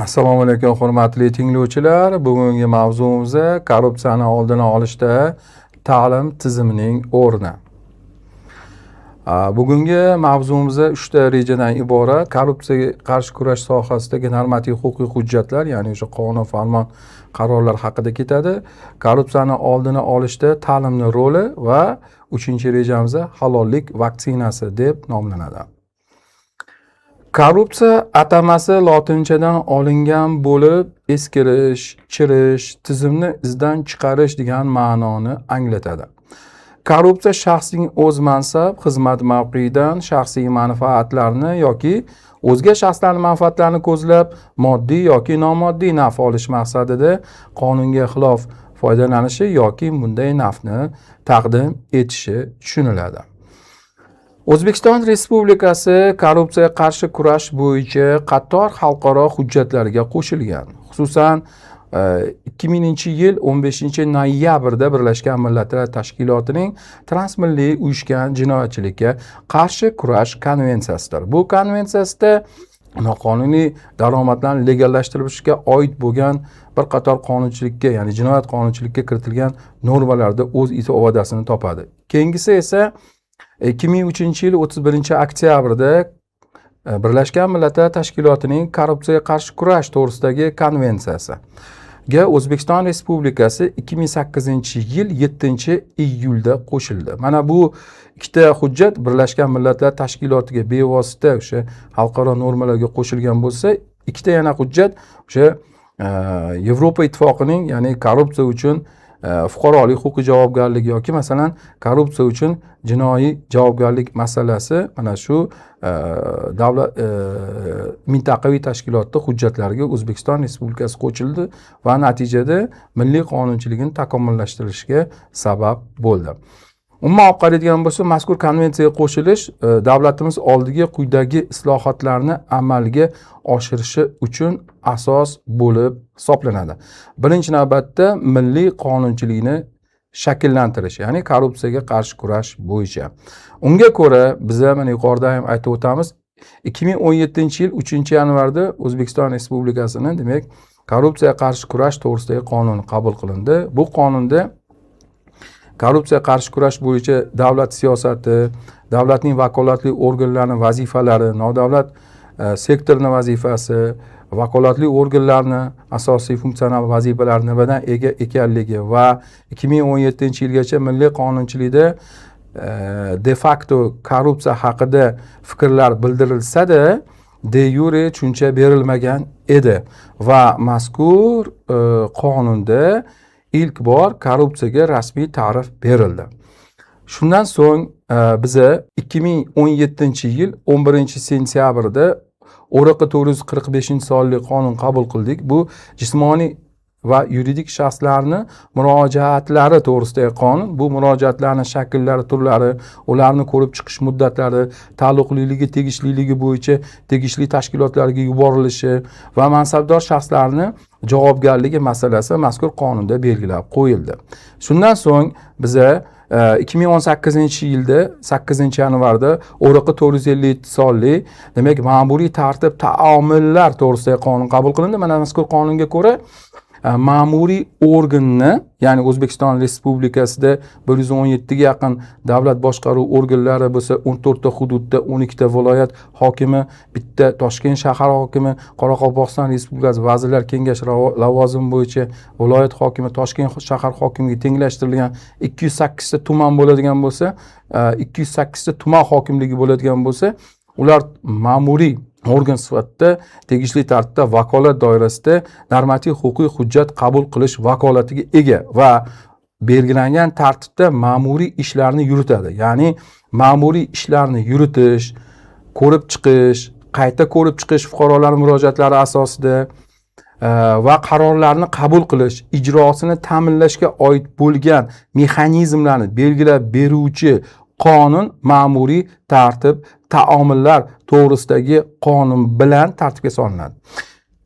Assalomu alaykum hurmatli tinglovchilar. Bugungi mavzuimiz korrupsiyani oldini olishda ta'lim tizimining o'rni. Bugungi mavzuimiz 3 ta rejadan iborat. Korrupsiyaga qarshi kurash sohasidagi normativ huquqiy hujjatlar, ya'ni o'sha qonun, farmon, qarorlar haqida ketadi. Korrupsiyani oldini olishda ta'limning roli va 3-rejamiz halollik vaksinasi deb nomlanadi. Korrupsiya atamasi lotinchadan olingan bo'lib, eskirish, chirish, tizimni izdan chiqarish degan ma'noni anglatadi. Korrupsiya shaxsning o'z mansab, xizmat mavqeyidan shaxsiy manfaatlarni yoki o'zga shaxslarning manfaatlarini ko'zlab, moddiy yoki nomoddiy naf olish maqsadida qonunga xilof foydalanishi yoki bunday nafni taqdim etishi tushuniladi. O'zbekiston Respublikasi korrupsiyaga qarshi kurash bo'yicha qator xalqaro hujjatlarga qo'shilgan. Xususan 2000-yil 15-noyabrda Birlashgan Millatlar Tashkilotining transmilliy uyushgan jinoyatchilikka qarshi kurash konvensiyasidir. Bu konvensiyada noqonuniy daromadlarni legallashtirishga oid bo'lgan bir qator qonunchilikka, ya'ni jinoyat qonunchilikka kiritilgan normalarida o'z ifodasini topadi. Keyingisi esa 2003-yil 31-oktyabrda Birlashgan Millatlar Tashkilotining korrupsiyaga qarshi kurash to'g'risidagi konvensiyasi ga O'zbekiston Respublikasi 2008-yil 7-iyulda qo'shildi. Mana bu ikkita hujjat Birlashgan Millatlar Tashkilotiga bevosita o'sha xalqaro normalarga qo'shilgan bo'lsa, ikkita yana hujjat o'sha Yevropa Ittifoqining, ya'ni korrupsiya uchun fuqarolik huquqiy javobgarligi yoki masalan korrupsiya uchun jinoiy javobgarlik masalasi mana shu davlat mintaqaviy tashkilotda hujjatlariga O'zbekiston Respublikasi qo'shildi va natijada milliy qonunchilikni takomillashtirishga sabab bo'ldi. Umuman olib qaraydigan bo'lsa, mazkur konvensiyaga qo'shilish davlatimiz oldiga quyidagi islohotlarni amalga oshirishi uchun asos bo'lib hisoblanadi. Birinchi navbatda milliy qonunchilikni shakllantirish, ya'ni korrupsiyaga qarshi kurash bo'yicha. Unga ko'ra, biz mana yuqorida ham aytib o'tamiz, 2017-yil 3-yanvarda O'zbekiston Respublikasining demak korrupsiyaga qarshi kurash to'g'risidagi qonun qabul qilindi. Bu qonunda korrupsiyaga qarshi kurash bo'yicha davlat siyosati, davlatning vakolatli organlarining vazifalari, nodavlat sektorning vazifasi, vakolatli organlarning asosiy funksional vazifalari nimadan ega ekanligi va 2017-yilgacha milliy qonunchilikda de facto korrupsiya haqida fikrlar bildirilsa-da, de jure tushuncha berilmagan edi va mazkur qonunda ilk bor korrupsiyaga rasmiy ta'rif berildi. Shundan so'ng biza 2017-yil 11-sentyabrda O'roqi 445-sonli qonun qabul qildik. Bu jismoniy va yuridik shaxslarni murojaatlari to'g'risidagi qonun. Bu murojaatlarning shakllari, turlari, ularni ko'rib chiqish muddatlari, taalluqliligi, tegishliligi bo'yicha tegishli tashkilotlarga yuborilishi va mansabdor shaxslarni javobgarligi masalasi mazkur qonunda belgilab qo'yildi. Shundan so'ng biza 2018-yilda 8-yanvarda O'roqi 457 sonli demak ma'muriy tartib taomillar to'g'risidagi qonun qabul qilindi. Mana mazkur qonunga ko'ra ma'muriy organni, ya'ni O'zbekiston Respublikasida 117 ga yaqin davlat boshqaruv organlari bo'lsa, 14 ta hududda 12 ta viloyat hokimi, bitta Toshkent shahar hokimi, Qoraqalpog'iston Respublikasi Vazirlar Kengashi lavozimi bo'yicha viloyat hokimi, Toshkent shahar hokimiga tenglashtirilgan 208 ta tuman bo'ladigan bo'lsa, 208 ta tuman hokimligi bo'ladigan bo'lsa, ular ma'muriy organ sifatida tegishli tartibda vakolat doirasida normativ huquqiy hujjat qabul qilish vakolatiga ega va belgilangan tartibda ma'muriy ishlarni yuritadi. Ya'ni ma'muriy ishlarni yuritish, ko'rib chiqish, qayta ko'rib chiqish fuqarolar murojaatlari asosida va qarorlarni qabul qilish, ijrosini ta'minlashga oid bo'lgan mexanizmlarni belgilab beruvchi qonun ma'muriy tartib taomillar to'g'risidagi qonun bilan tartibga solinadi.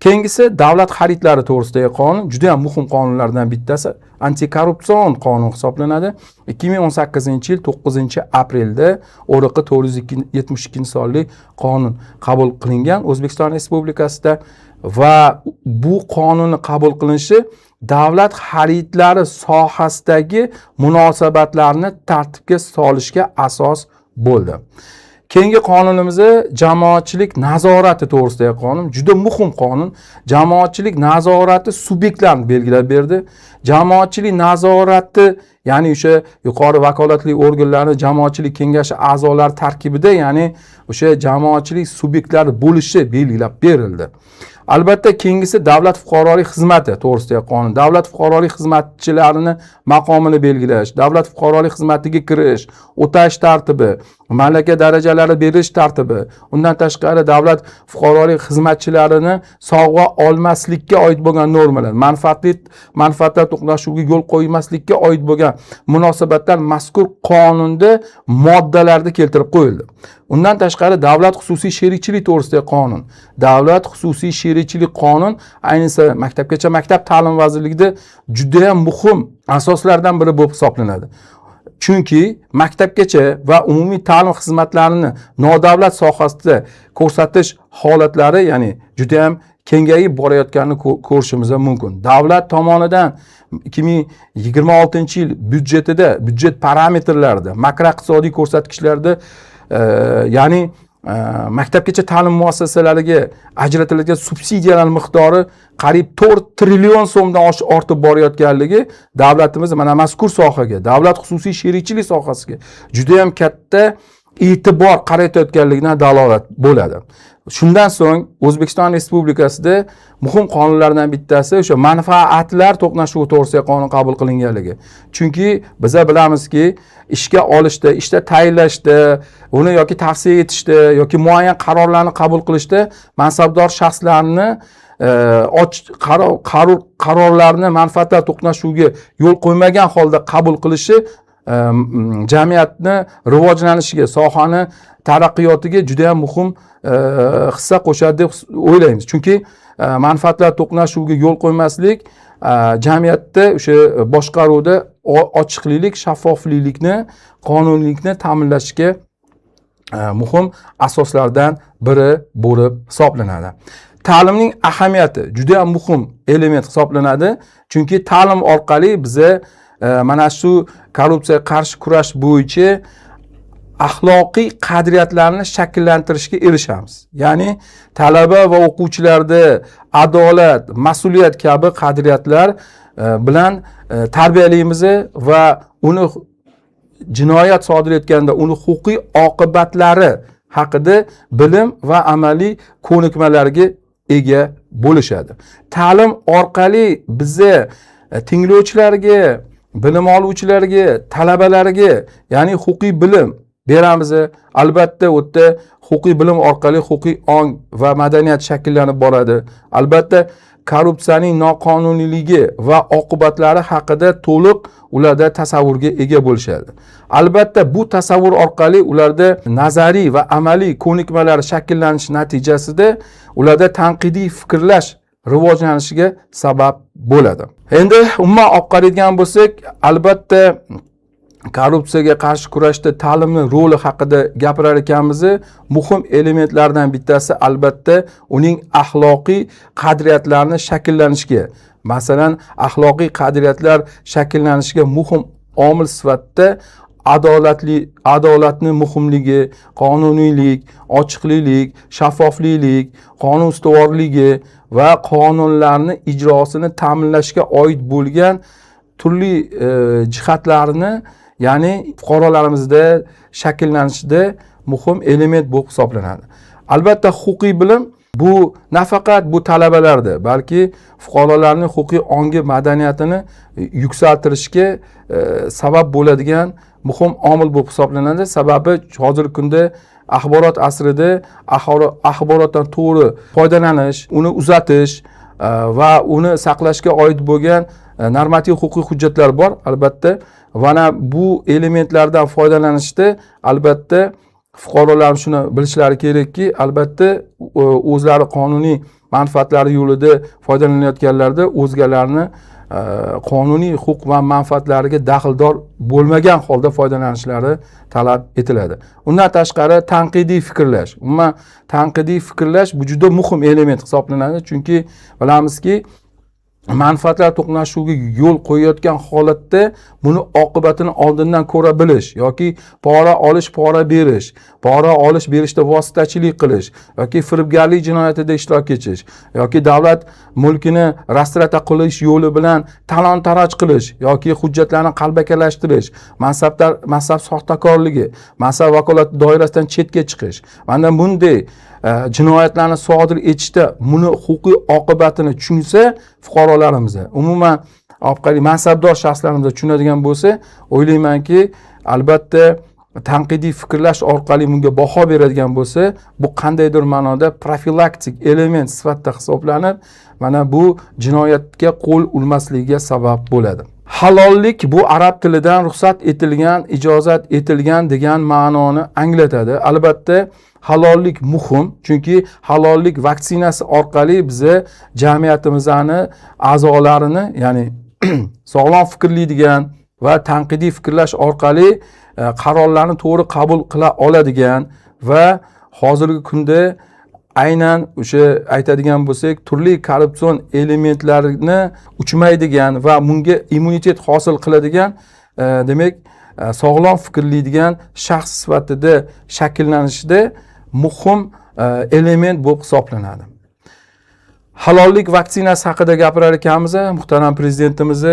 Keyingisi davlat xaridlari to'g'risidagi qonun juda ham muhim qonunlardan bittasi, antikorrupsion qonun hisoblanadi. 2018-yil 9-aprelda O'roqi 472 sonli qonun qabul qilingan O'zbekiston Respublikasida va bu qonunni qabul qilinishi davlat xaridlari sohasidagi munosabatlarni tartibga solishga asos bo'ldi. Keyingi qonunimiz jamoatchilik nazorati to'g'risidagi qonun. Juda muhim qonun. Jamoatchilik nazorati subyektlarini belgilab berdi. Jamoatchilik nazorati, ya'ni o'sha yuqori vakolatli organlarning jamoatchilik kengashi a'zolari tarkibida, ya'ni o'sha jamoatchilik subyektlari bo'lishi belgilab berildi. Albatta, keyingisi davlat fuqarolik xizmati to'g'risidagi qonun. Davlat fuqarolik xizmatchilarini maqomini belgilash, davlat fuqarolik xizmatiga kirish, o'tash tartibi, malaka darajalari berish tartibi, undan tashqari davlat fuqarolik xizmatchilarini sovg'a olmaslikka oid bo'lgan normalar, manfaatlar to'qnashuviga yo'l qo'ymaslikka oid bo'lgan munosabatlar mazkur qonunda moddalarda keltirib qo'yildi. Undan tashqari davlat xususiy sherikchilik to'g'risidagi qonun. Davlat xususiy sherikchilik qonun ayniqsa maktabgacha maktab ta'lim vazirligida juda ham muhim asoslardan biri bo'lib hisoblanadi. Chunki maktabgacha va umumiy ta'lim xizmatlarini nodavlat sohasida ko'rsatish holatlari, ya'ni juda ham kengayib borayotganini ko'rishimiz mumkin. Davlat tomonidan 2026-yil byudjetida, byudjet parametrlarida, makroiqtisodiy ko'rsatkichlarda ya'ni maktabgacha ta'lim muassasalariga ajratiladigan subsidiyalar miqdori qariyb 4 trillion so'mdan ortib borayotganligi davlatimiz mana mazkur sohaga, davlat xususiy sherikchilik sohasiga juda ham katta e'tibor qaratayotganligidan dalolat bo'ladi. Shundan so'ng O'zbekiston Respublikasida muhim qonunlardan bittasi o'sha manfaatlar to'qnashuvi to'g'risidagi qonun qabul qilinganligi. Chunki biz bilamizki, ishga olishda, ishda tayinlashda, uni yoki tavsiya etishda yoki muayyan qarorlarni qabul qilishda mansabdor shaxslarni qarorlarni manfaatlar to'qnashuviga yo'l qo'ymagan holda qabul qilishi jamiyatni rivojlanishiga, sohani taraqqiyotiga juda ham muhim hissa qo'shadi deb o'ylaymiz. Chunki manfaatlar to'qnashuviga yo'l qo'ymaslik jamiyatda o'sha boshqaruvda ochiqlik, shaffoflikni, qonuniylikni ta'minlashga muhim asoslardan biri bo'lib hisoblanadi. Ta'limning ahamiyati juda ham muhim element hisoblanadi. Chunki ta'lim orqali biz mana shu korrupsiyaga qarshi kurash bo'yicha axloqiy qadriyatlarni shakllantirishga erishamiz. Ya'ni talaba va o'quvchilarda adolat, mas'uliyat kabi qadriyatlar bilan tarbiyalaymiz va uni jinoyat sodir etganda uni huquqiy oqibatlari haqida bilim va amaliy ko'nikmalarga ega bo'lishadi. Ta'lim orqali biz tinglovchilarga, bilim oluvchilarga, talabalarga, ya'ni huquqiy bilim beramiz. Albatta, u yerda huquqiy bilim orqali huquqiy ong va madaniyat shakllanib boradi. Albatta, korrupsiyaning noqonuniyligi va oqibatlari haqida to'liq ularda tasavvurga ega bo'lishadi. Albatta, bu tasavvur orqali ularda nazariy va amaliy ko'nikmalar shakllanishi natijasida ularda tanqidiy fikrlash rivojlanishiga sabab bo'ladi. Endi umuman olib qaraydigan bo'lsak, albatta korrupsiyaga qarshi kurashda ta'limning roli haqida gapirar ekanmiz. Muhim elementlardan bittasi albatta uning axloqiy qadriyatlarini shakllanishga, masalan, axloqiy qadriyatlar shakllanishga muhim omil sifatida adolatni muhimligi, qonuniylik, ochiqlik, shaffoflik, qonun ustuvorligi va qonunlarni ijrosini ta'minlashga oid bo'lgan turli jihatlarni, ya'ni fuqarolarimizda shakllanishida muhim element bo'lib hisoblanadi. Albatta, huquqiy bilim bu nafaqat bu talabalarda, balki fuqarolarning huquqiy ongi madaniyatini yuksaltirishga sabab bo'ladigan muhim omil bo'lib hisoblanadi. Sababi hozirgi kunda axborot asrida axborotdan to'g'ri foydalanish, uni uzatish va uni saqlashga oid bo'lgan normativ huquqiy hujjatlar bor. Albatta, mana bu elementlardan foydalanishda albatta fuqarolar shuni bilishlari kerakki, albatta o'zlari qonuniy manfaatlari yo'lida foydalanayotganlarda o'zgalarni qonuniy huquq va manfaatlariga daxldor bo'lmagan holda foydalanishlari talab etiladi. Undan tashqari tanqidiy fikrlash. Umuman tanqidiy fikrlash bu juda muhim element hisoblanadi, chunki bilamizki manfaatlar to'qnashuviga yo'l qo'yayotgan holatda buni oqibatini oldindan ko'ra bilish yoki pora olish, pora berish, pora olish berishda vositachilik qilish yoki firibgarlik jinoyatida ishtirok etish yoki davlat mulkini rastrata qilish yo'li bilan talon-taroj qilish yoki hujjatlarni qalbakilashtirish, mansab soxtakorligi, mansab vakolati doirasidan chetga chiqish. Mana bunday jinoyatlarni sodir etishda buni huquqiy oqibatini tushunsa fuqarolarimiz, umuman mansabdor shaxslarimiz tushunadigan bo'lsa, o'ylaymanki, albatta tanqidiy fikrlash orqali bunga baho beradigan bo'lsa, bu qandaydir ma'noda profilaktik element sifatida hisoblanib, mana bu jinoyatga qo'l urmasligiga sabab bo'ladi. Halollik bu arab tilidan ruxsat etilgan, ijozat etilgan degan ma'noni anglatadi. Albatta halollik muhim, chunki halollik vaksinasi orqali bizni jamiyatimizning a'zolarini, ya'ni sog'lom fikrlaydigan va tanqidiy fikrlash orqali qarorlarni to'g'ri qabul qila oladigan va hozirgi kunda aynan o'sha aytadigan bo'lsak, turli korrupsion elementlarni uchmaydigan va bunga immunitet hosil qiladigan, demak, sog'lom fikrlaydigan shaxs sifatida shakllanishida muhim element bo'lib hisoblanadi. Halollik vaksinasi haqida gapirar ekanmiz, muhtaram prezidentimiz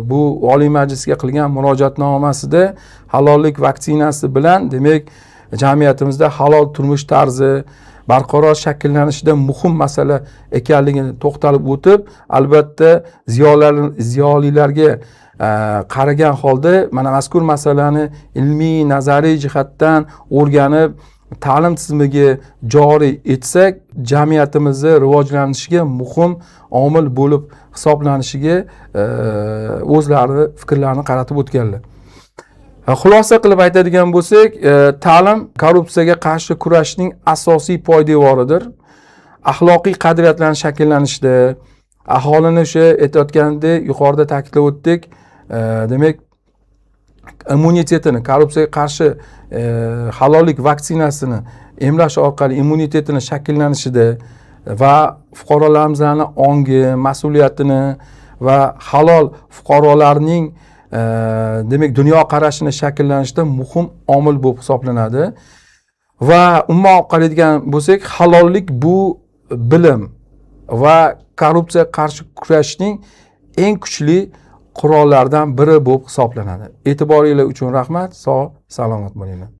bu Oliy Majlisga qilgan murojaatnomasida halollik vaksinasi bilan, demak, jamiyatimizda halol turmush tarzi barqaror shakllanishida muhim masala ekanligini to'xtalib o'tib, albatta ziyolilarga qaragan holda mana mazkur masalani ilmiy, nazariy jihatdan o'rganib, ta'lim tizimiga joriy etsak, jamiyatimizni rivojlanishiga muhim omil bo'lib hisoblanishiga o'zlari fikrlarini qaratib o'tganlar. Xulosa qilib aytadigan bo'lsak, ta'lim korrupsiyaga qarshi kurashning asosiy poydevoridir. Axloqiy qadriyatlarni shakllanishda, aholini o'sha aytayotgandek, yuqorida ta'kidlab o'tdik, demak, immunitetini, korrupsiyaga qarshi halollik vaksinasini emlash orqali immunitetini shakllanishida va fuqarolarimizni ongi, mas'uliyatini va halol fuqarolarning demak, dunyo qarashini shakllanishda muhim omil bo'lib hisoblanadi. Va umuman qaraydigan bo'lsak, halollik bu bilim va korrupsiyaga qarshi kurashning eng kuchli qurollardan biri bo'lib hisoblanadi. E'tiboringiz uchun rahmat. Sog', salomat bo'linglar.